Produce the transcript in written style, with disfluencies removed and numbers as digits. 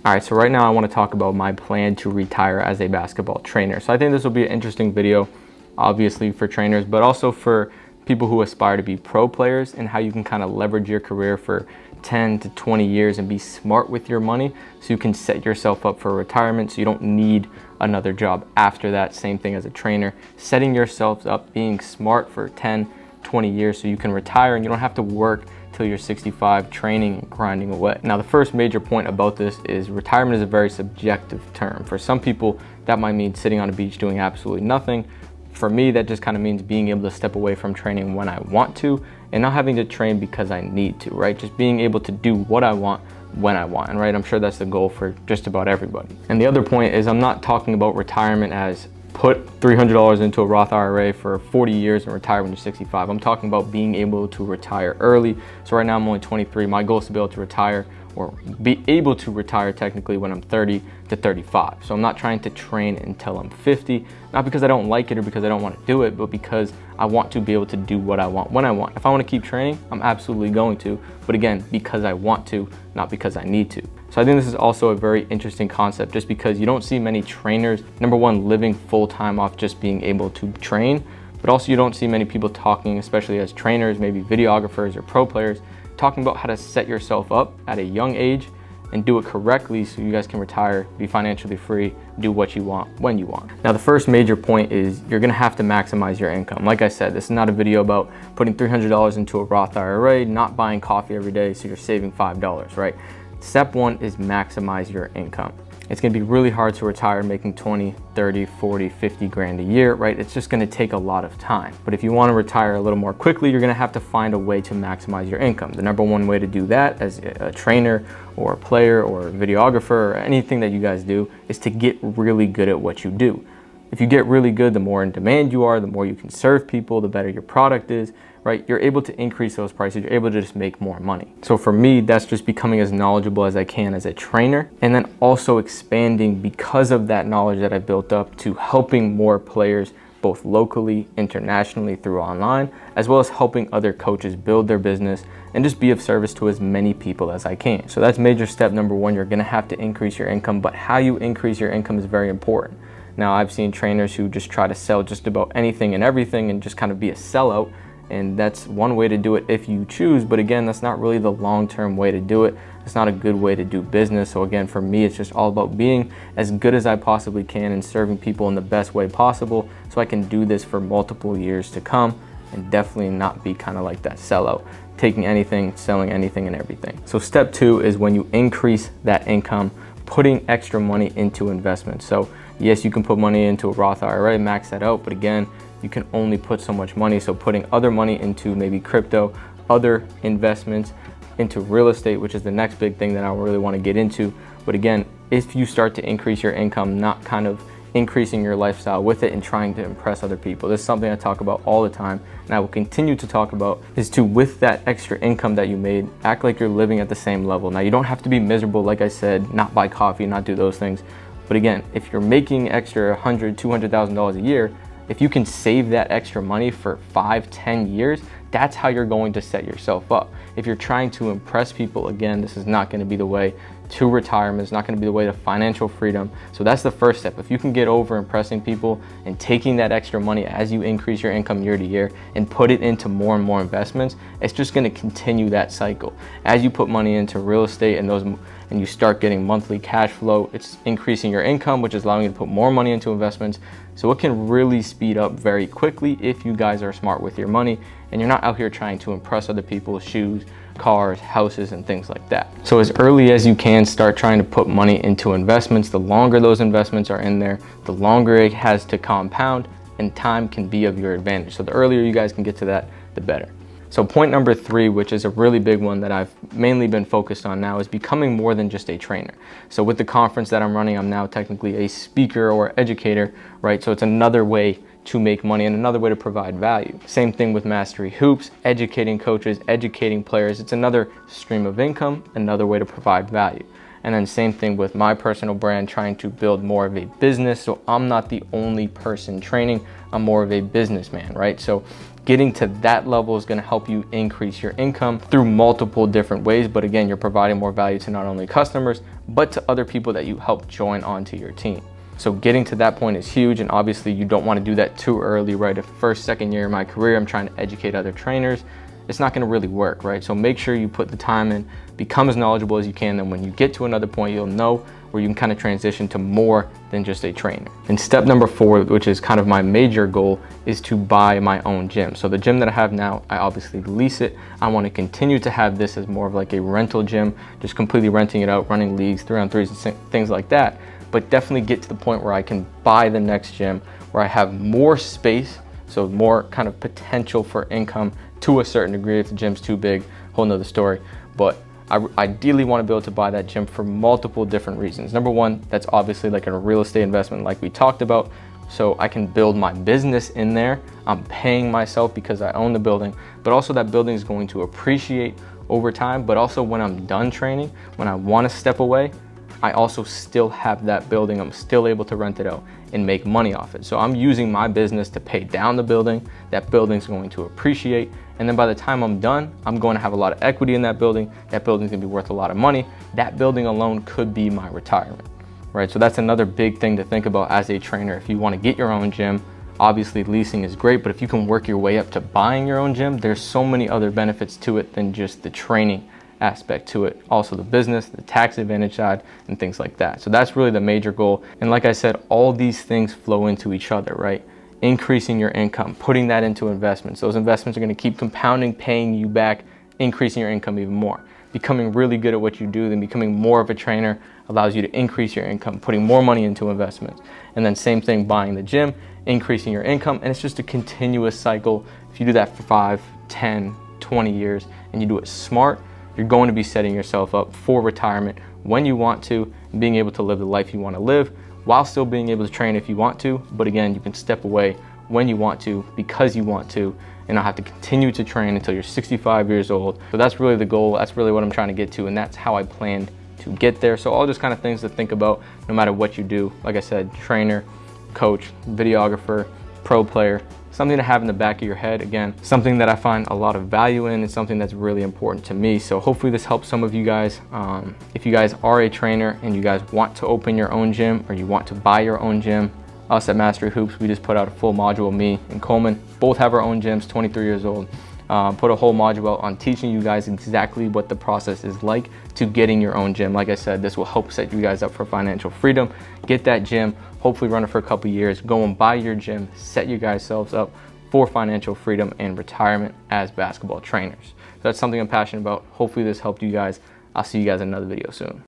All right, so right now I want to talk about my plan to retire as a basketball trainer. So I think this will be an interesting video, obviously for trainers, but also for people who aspire to be pro players, and how you can kind of leverage your career for 10 to 20 years and be smart with your money so you can set yourself up for retirement so you don't need another job after that. Same thing as a trainer, setting yourself up, being smart for 10, 20 years so you can retire and you don't have to work till you're 65 training and grinding away. Now, the first major point about this is retirement is a very subjective term. For some people, that might mean sitting on a beach doing absolutely nothing. For me, that just kind of means being able to step away from training when I want to and not having to train because I need to, right? Just being able to do what I want when I want, right? I'm sure that's the goal for just about everybody. And the other point is I'm not talking about retirement as put $300 into a Roth IRA for 40 years and retire when you're 65. I'm talking about being able to retire early. So right now I'm only 23. My goal is to be able to retire, or be able to retire technically, when I'm 30 to 35. So I'm not trying to train until I'm 50, not because I don't like it or because I don't want to do it, but because I want to be able to do what I want when I want. If I want to keep training, I'm absolutely going to, but again, because I want to, not because I need to. So I think this is also a very interesting concept, just because you don't see many trainers, number one, living full-time off just being able to train, but also you don't see many people talking, especially as trainers, maybe videographers or pro players, talking about how to set yourself up at a young age and do it correctly so you guys can retire, be financially free, do what you want when you want. Now, the first major point is you're gonna have to maximize your income. Like I said, this is not a video about putting $300 into a Roth IRA, not buying coffee every day so you're saving $5, right? Step one is maximize your income. It's gonna be really hard to retire making 20, 30, 40, 50 grand a year, right? It's just gonna take a lot of time. But if you wanna retire a little more quickly, you're gonna have to find a way to maximize your income. The number one way to do that as a trainer or a player or a videographer or anything that you guys do is to get really good at what you do. If you get really good, the more in demand you are, the more you can serve people, the better your product is, right? You're able to increase those prices. You're able to just make more money. So for me, that's just becoming as knowledgeable as I can as a trainer, and then also expanding because of that knowledge that I built up to helping more players, both locally, internationally, through online, as well as helping other coaches build their business and just be of service to as many people as I can. So that's major step number one. You're gonna have to increase your income, but how you increase your income is very important. Now, I've seen trainers who just try to sell just about anything and everything and just kind of be a sellout. And that's one way to do it if you choose. But again, that's not really the long-term way to do it. It's not a good way to do business. So again, for me, it's just all about being as good as I possibly can and serving people in the best way possible so I can do this for multiple years to come and definitely not be kind of like that sellout, taking anything, selling anything and everything. So step two is when you increase that income, putting extra money into investments. So yes, you can put money into a Roth IRA, max that out, but again, you can only put so much money. So putting other money into maybe crypto, other investments, into real estate, which is the next big thing that I really want to get into. But again, if you start to increase your income, not kind of increasing your lifestyle with it and trying to impress other people. This is something I talk about all the time, and I will continue to talk about, is to, with that extra income that you made, act like you're living at the same level. Now, you don't have to be miserable, like I said, not buy coffee, not do those things. But again, if you're making extra $100,000, $200,000 a year, if you can save that extra money for 5, 10 years, that's how you're going to set yourself up. If you're trying to impress people, again, this is not going to be the way to retirement. It's not going to be the way to financial freedom. So that's the first step. If you can get over impressing people and taking that extra money as you increase your income year to year and put it into more and more investments, it's just going to continue that cycle. As you put money into real estate and you start getting monthly cash flow, it's increasing your income, which is allowing you to put more money into investments. So it can really speed up very quickly if you guys are smart with your money and you're not out here trying to impress other people with shoes, cars, houses, and things like that. So as early as you can, start trying to put money into investments. The longer those investments are in there, the longer it has to compound, and time can be of your advantage. So the earlier you guys can get to that, the better. So point number three, which is a really big one that I've mainly been focused on now, is becoming more than just a trainer. So with the conference that I'm running, I'm now technically a speaker or educator, right? So it's another way to make money and another way to provide value. Same thing with Mastery Hoops, educating coaches, educating players. It's another stream of income, another way to provide value. And then same thing with my personal brand, trying to build more of a business. So I'm not the only person training, I'm more of a businessman, right? So getting to that level is going to help you increase your income through multiple different ways. But again, you're providing more value to not only customers, but to other people that you help join onto your team. So getting to that point is huge. And obviously you don't want to do that too early, right? If first, second year of my career, I'm trying to educate other trainers, it's not going to really work, right? So make sure you put the time in, become as knowledgeable as you can. Then when you get to another point, you'll know where you can kind of transition to more than just a trainer. And step number 4, which is kind of my major goal, is to buy my own gym. So the gym that I have now, I obviously lease it. I want to continue to have this as more of like a rental gym, just completely renting it out, running leagues, 3-on-3s and things like that. But definitely get to the point where I can buy the next gym, where I have more space, so more kind of potential for income to a certain degree. If the gym's too big, whole nother story. But I ideally want to be able to buy that gym for multiple different reasons. Number one, that's obviously like a real estate investment like we talked about. So I can build my business in there. I'm paying myself because I own the building, but also that building is going to appreciate over time. But also when I'm done training, when I want to step away, I also still have that building. I'm still able to rent it out and make money off it. So I'm using my business to pay down the building. That building's going to appreciate. And then by the time I'm done, I'm going to have a lot of equity in that building. That building's gonna be worth a lot of money. That building alone could be my retirement, right? So that's another big thing to think about as a trainer. If you wanna get your own gym, obviously leasing is great, but if you can work your way up to buying your own gym, there's so many other benefits to it than just the training aspect to it. Also the business, the tax advantage side, and things like that. So that's really the major goal. And like I said, all these things flow into each other, right? Increasing your income, putting that into investments. Those investments are going to keep compounding, paying you back, increasing your income even more. Becoming really good at what you do, then becoming more of a trainer allows you to increase your income, putting more money into investments. And then same thing, buying the gym, increasing your income. And it's just a continuous cycle. If you do that for 5, 10, 20 years and you do it smart, you're going to be setting yourself up for retirement when you want to, and being able to live the life you want to live while still being able to train if you want to. But again, you can step away when you want to, because you want to, and not have to continue to train until you're 65 years old. So that's really the goal. That's really what I'm trying to get to, and that's how I planned to get there. So all just kind of things to think about no matter what you do. Like I said, trainer, coach, videographer, pro player, something to have in the back of your head. Again, something that I find a lot of value in and something that's really important to me. So hopefully this helps some of you guys. If you guys are a trainer and you guys want to open your own gym or you want to buy your own gym, us at Mastery Hoops, we just put out a full module. Me and Coleman both have our own gyms, 23 years old. Put a whole module out on teaching you guys exactly what the process is like to getting your own gym. Like I said, this will help set you guys up for financial freedom. Get that gym, hopefully run it for a couple years, go and buy your gym, set you guys selves up for financial freedom and retirement as basketball trainers. So that's something I'm passionate about. Hopefully this helped you guys. I'll see you guys in another video soon.